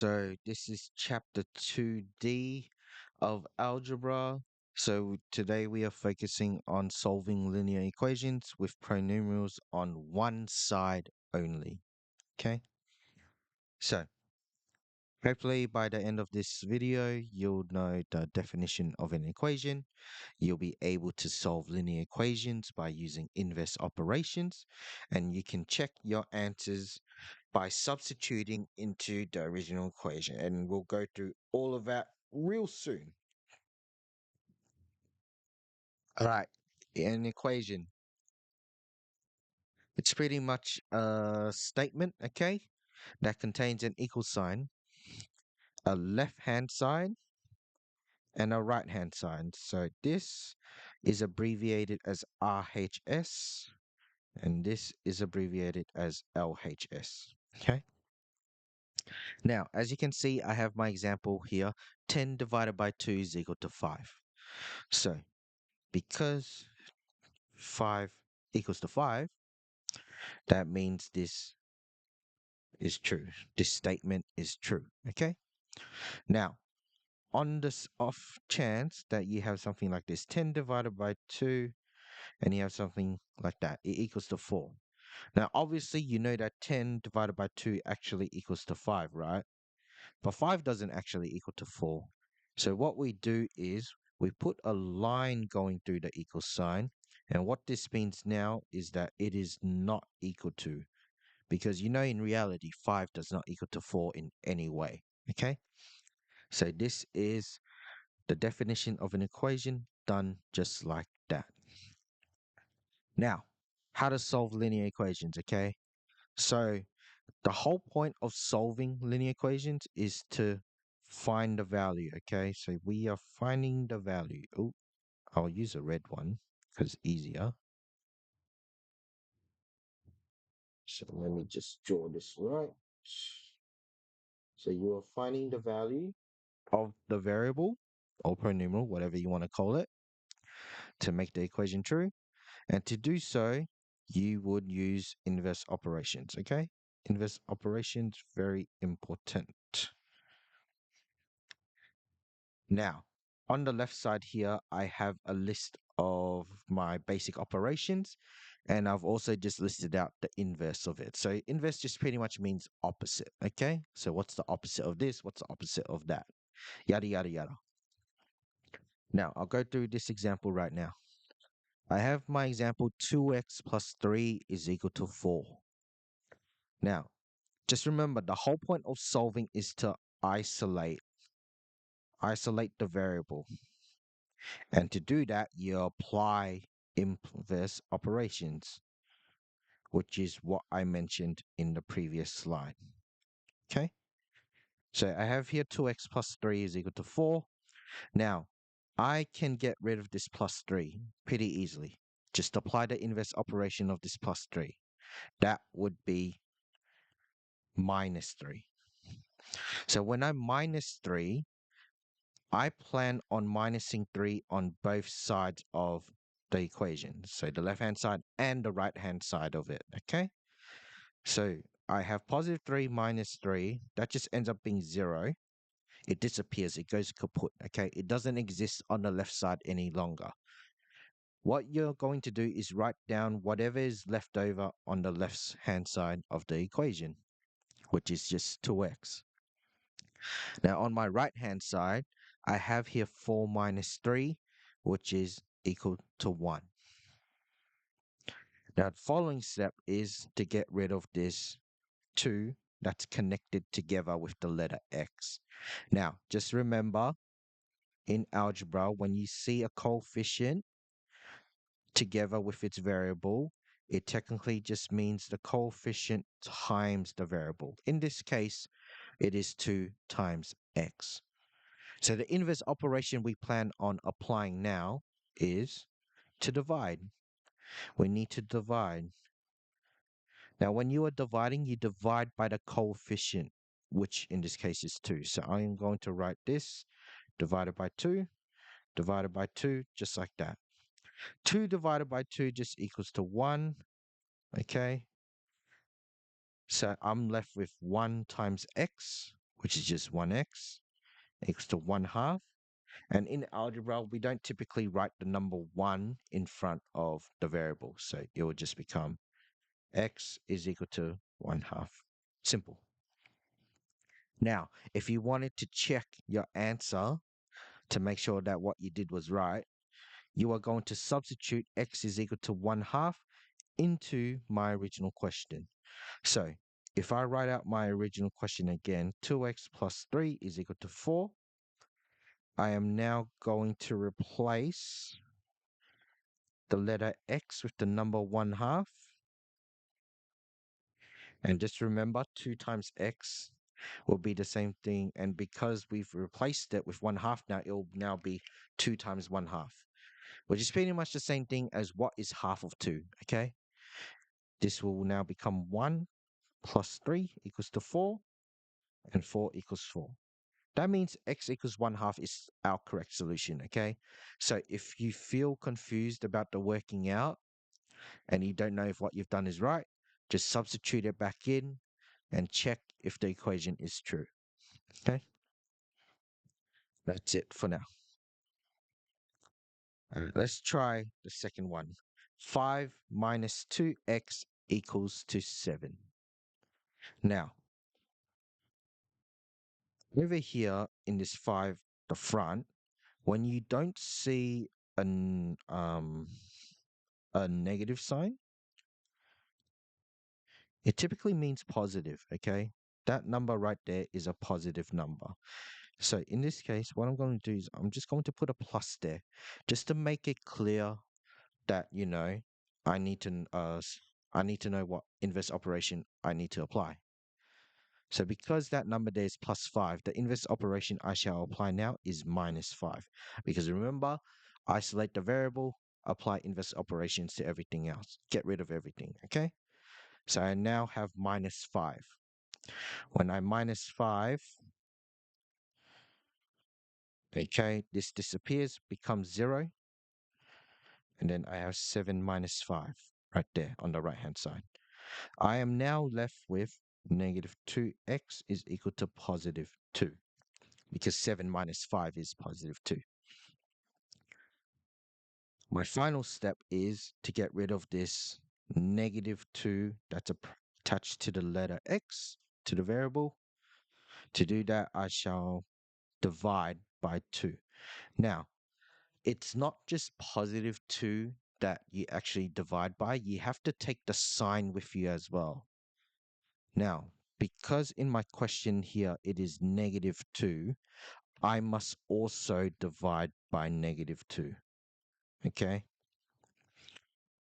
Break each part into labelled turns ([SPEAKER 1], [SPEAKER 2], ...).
[SPEAKER 1] So this is chapter 2D of algebra. So today we are focusing on solving linear equations with pronumerals on one side only. Okay, so hopefully by the end of this video, you'll know the definition of an equation. You'll be able to solve linear equations by using inverse operations, and you can check your answers by substituting into the original equation. And we'll go through all of that real soon. All right, an equation. It's pretty much a statement, okay, that contains an equal sign, a left-hand side, and a right-hand side. So this is abbreviated as RHS, and this is abbreviated as LHS. Okay. Now, as you can see, I have my example here. 10 divided by 2 is equal to 5. So, because 5 equals to 5, that means this is true. This statement is true. Okay. Now, on this off chance that you have something like this, 10 divided by 2, and you have something like that, it equals to 4. Now, obviously, you know that 10 divided by 2 actually equals to 5, right? But 5 doesn't actually equal to 4. So what we do is we put a line going through the equal sign. And what this means now is that it is not equal to, because you know in reality, 5 does not equal to 4 in any way. Okay? So this is the definition of an equation done just like that. Now, how to solve linear equations, okay? So the whole point of solving linear equations is to find the value, okay? So we are finding the value. Oh, I'll use a red one because easier. So let me just draw this right. So you are finding the value of the variable or polynomial, whatever you want to call it, to make the equation true. And to do so, you would use inverse operations, okay? Inverse operations, very important. Now, on the left side here, I have a list of my basic operations, and I've also just listed out the inverse of it. So inverse just pretty much means opposite, okay? So what's the opposite of this? What's the opposite of that? Yada, yada, yada. Now, I'll go through this example right now. I have my example 2x plus 3 is equal to 4. Now, just remember the whole point of solving is to isolate the variable. And to do that, you apply inverse operations, which is what I mentioned in the previous slide. Okay, so I have here 2x plus 3 is equal to 4. Now, I can get rid of this plus 3 pretty easily. Just apply the inverse operation of this plus 3. That would be minus 3. So when I minus 3, I plan on minusing 3 on both sides of the equation. So the left-hand side and the right-hand side of it, okay? So I have positive 3 minus 3. That just ends up being 0. It disappears. It goes kaput, okay? It doesn't exist on the left side any longer. What you're going to do is write down whatever is left over on the left-hand side of the equation, which is just 2x. Now, on my right-hand side, I have here 4 minus 3, which is equal to 1. Now, the following step is to get rid of this 2 that's connected together with the letter x. Now, just remember, in algebra, when you see a coefficient together with its variable, it technically just means the coefficient times the variable. In this case, it is 2 times x. So the inverse operation we plan on applying now is to divide. We need to divide. Now, when you are dividing, you divide by the coefficient, which in this case is 2. So I am going to write this divided by 2, just like that. 2 divided by 2 just equals to 1, okay? So I'm left with 1 times x, which is just 1x, equals to 1 half. And in algebra, we don't typically write the number 1 in front of the variable. So it will just become x is equal to 1 half. Simple. Now, if you wanted to check your answer to make sure that what you did was right, you are going to substitute x is equal to 1 half into my original question. So if I write out my original question again, 2x plus 3 is equal to 4. I am now going to replace the letter x with the number 1 half. And just remember, 2 times x will be the same thing. And because we've replaced it with 1 half now, it will now be 2 times 1 half, which is pretty much the same thing as what is half of 2, okay? This will now become 1 plus 3 equals to 4, and 4 equals 4. That means x equals 1 half is our correct solution, okay? So if you feel confused about the working out and you don't know if what you've done is right, just substitute it back in and check if the equation is true, okay? That's it for now. All right, let's try the second one. 5 minus 2x equals to 7. Now, over here in this 5, the front, when you don't see an a negative sign, it typically means positive, okay? That number right there is a positive number. So in this case, what I'm going to do is I'm just going to put a plus there just to make it clear that, I need to I need to know what inverse operation I need to apply. So because that number there is plus 5, the inverse operation I shall apply now is minus 5. Because remember, isolate the variable, apply inverse operations to everything else. Get rid of everything, okay? So I now have minus 5. When I minus 5, okay, this disappears, becomes 0. And then I have 7 minus 5 right there on the right-hand side. I am now left with negative 2x is equal to positive 2. Because 7 minus 5 is positive 2. My final step is to get rid of this negative 2 that's attached to the letter x, to the variable. To do that, I shall divide by 2. Now, it's not just positive 2 that you actually divide by, you have to take the sign with you as well. Now, because in my question here it is negative 2, I must also divide by negative 2. Okay?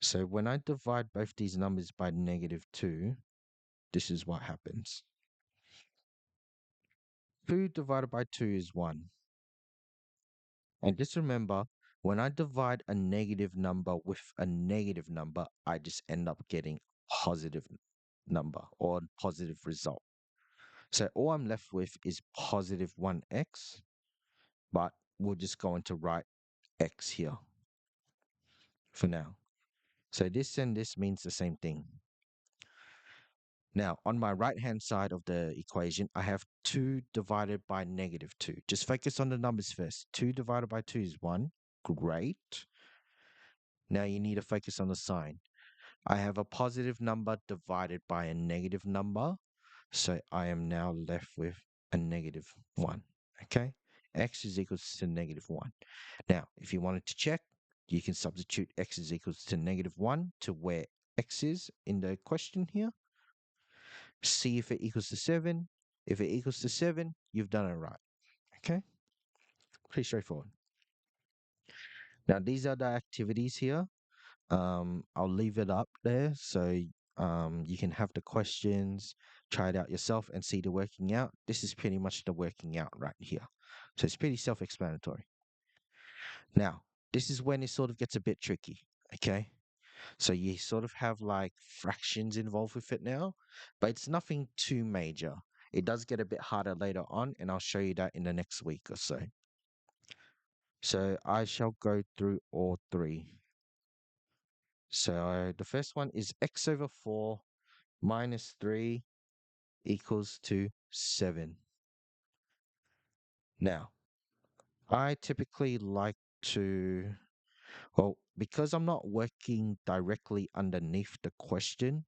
[SPEAKER 1] So when I divide both these numbers by negative 2, this is what happens. 2 divided by 2 is 1. And just remember, when I divide a negative number with a negative number, I just end up getting positive number or positive result. So all I'm left with is positive 1x, but we're just going to write x here for now. So this and this means the same thing. Now, on my right-hand side of the equation, I have 2 divided by negative 2. Just focus on the numbers first. 2 divided by 2 is 1. Great. Now you need to focus on the sign. I have a positive number divided by a negative number. So I am now left with a negative 1. Okay? X is equals to negative 1. Now, if you wanted to check, you can substitute x is equals to negative 1 to where x is in the question here. See if it equals to 7. If it equals to 7, you've done it right. Okay? Pretty straightforward. Now, these are the activities here. I'll leave it up there so you can have the questions, try it out yourself, and see the working out. This is pretty much the working out right here. So it's pretty self-explanatory. Now, this is when it sort of gets a bit tricky. Okay? So you sort of have like fractions involved with it now, but it's nothing too major. It does get a bit harder later on, and I'll show you that in the next week or so. So I shall go through all three. So the first one is x over 4 minus 3 equals to 7. Now, I typically like to, well, because I'm not working directly underneath the question,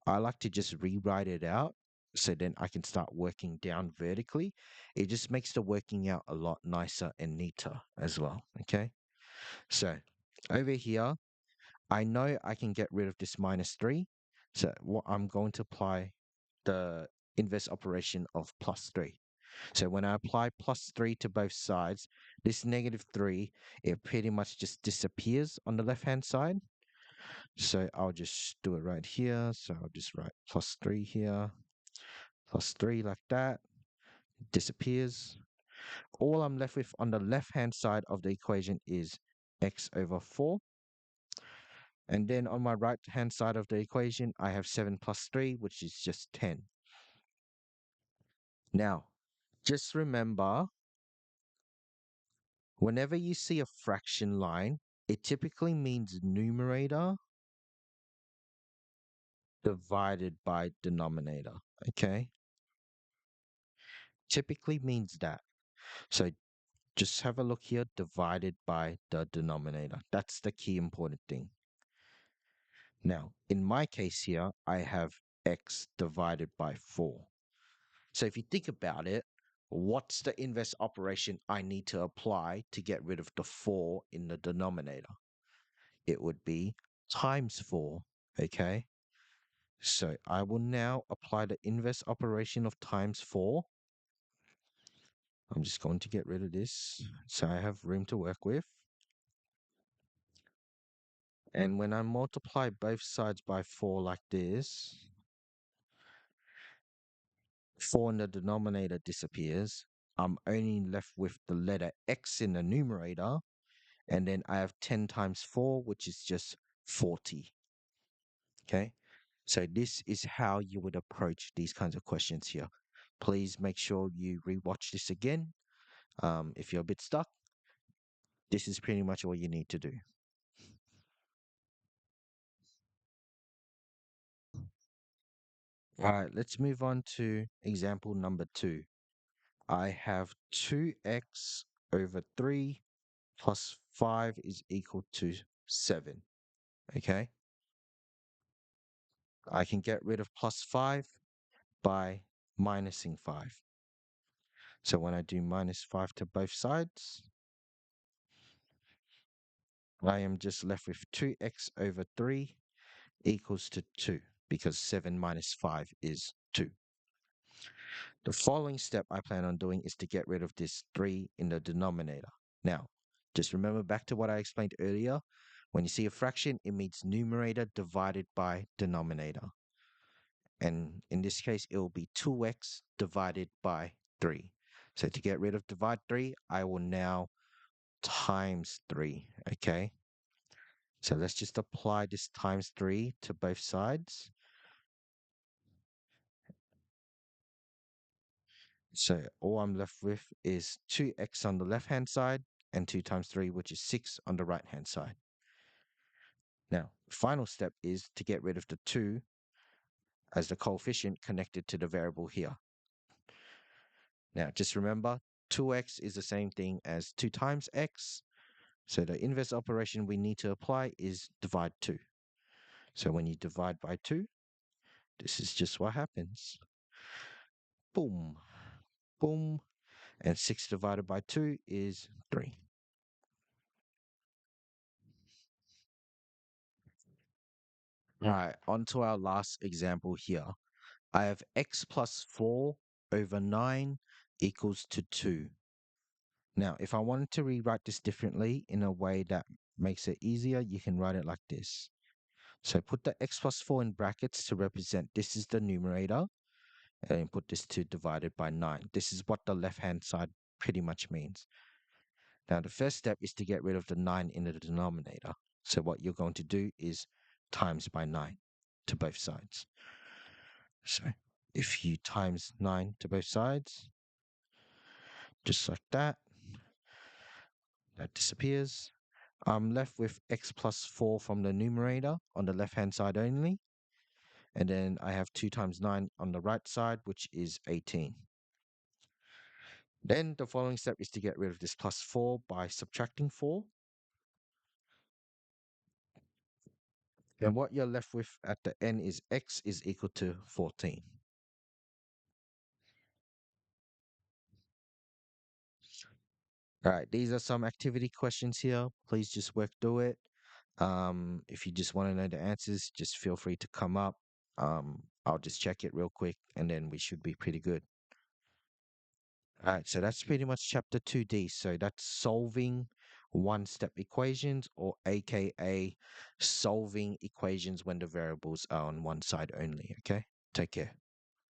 [SPEAKER 1] I like to just rewrite it out so then I can start working down vertically. It just makes the working out a lot nicer and neater as well. Okay. So over here, I know I can get rid of this minus 3. So what I'm going to apply the inverse operation of plus 3. So when I apply plus 3 to both sides, this negative 3, it pretty much just disappears on the left-hand side. So I'll just do it right here. So I'll just write plus 3 here, plus 3 like that, disappears. All I'm left with on the left-hand side of the equation is x over 4. And then on my right-hand side of the equation, I have 7 plus 3, which is just 10. Now, just remember, whenever you see a fraction line, it typically means numerator divided by denominator. Okay? Typically means that. So just have a look here, divided by the denominator. That's the key important thing. Now, in my case here, I have x divided by 4. So if you think about it, what's the inverse operation I need to apply to get rid of the 4 in the denominator? It would be times 4, okay? So I will now apply the inverse operation of times 4. I'm just going to get rid of this so I have room to work with. And when I multiply both sides by 4 like this, 4 in the denominator disappears. I'm only left with the letter x in the numerator. And then I have 10 times 4, which is just 40. Okay. So this is how you would approach these kinds of questions here. Please make sure you rewatch this again. If you're a bit stuck, this is pretty much all you need to do. All right, let's move on to example number 2. I have 2x over 3 plus 5 is equal to 7. Okay. I can get rid of plus 5 by minusing 5. So when I do minus 5 to both sides, I am just left with 2x over 3 equals to 2 because 7 minus 5 is 2. The following step I plan on doing is to get rid of this 3 in the denominator. Now, just remember back to what I explained earlier. When you see a fraction, it means numerator divided by denominator. And in this case, it will be 2x divided by 3. So to get rid of divide 3, I will now times 3, okay? So let's just apply this times 3 to both sides. So all I'm left with is 2x on the left-hand side and 2 times 3, which is 6 on the right-hand side. Now, the final step is to get rid of the 2 as the coefficient connected to the variable here. Now, just remember, 2x is the same thing as 2 times x. So the inverse operation we need to apply is divide 2. So when you divide by 2, this is just what happens. Boom, boom. And 6 divided by 2 is 3. All right, on to our last example here. I have x plus 4 over 9 equals to 2. Now, if I wanted to rewrite this differently in a way that makes it easier, you can write it like this. So put the x plus 4 in brackets to represent this is the numerator, and put this to divided by 9. This is what the left-hand side pretty much means. Now, the first step is to get rid of the 9 in the denominator. So what you're going to do is times by 9 to both sides. So if you times 9 to both sides, just like that, that disappears. I'm left with x plus 4 from the numerator on the left-hand side only. And then I have 2 times 9 on the right side, which is 18. Then the following step is to get rid of this plus 4 by subtracting 4. And what you're left with at the end is x is equal to 14. All right, these are some activity questions here. Please just work through it. If you just want to know the answers, just feel free to come up. I'll just check it real quick and then we should be pretty good. All right, so that's pretty much chapter 2D. So that's solving one-step equations, or AKA solving equations when the variables are on one side only. Okay, take care.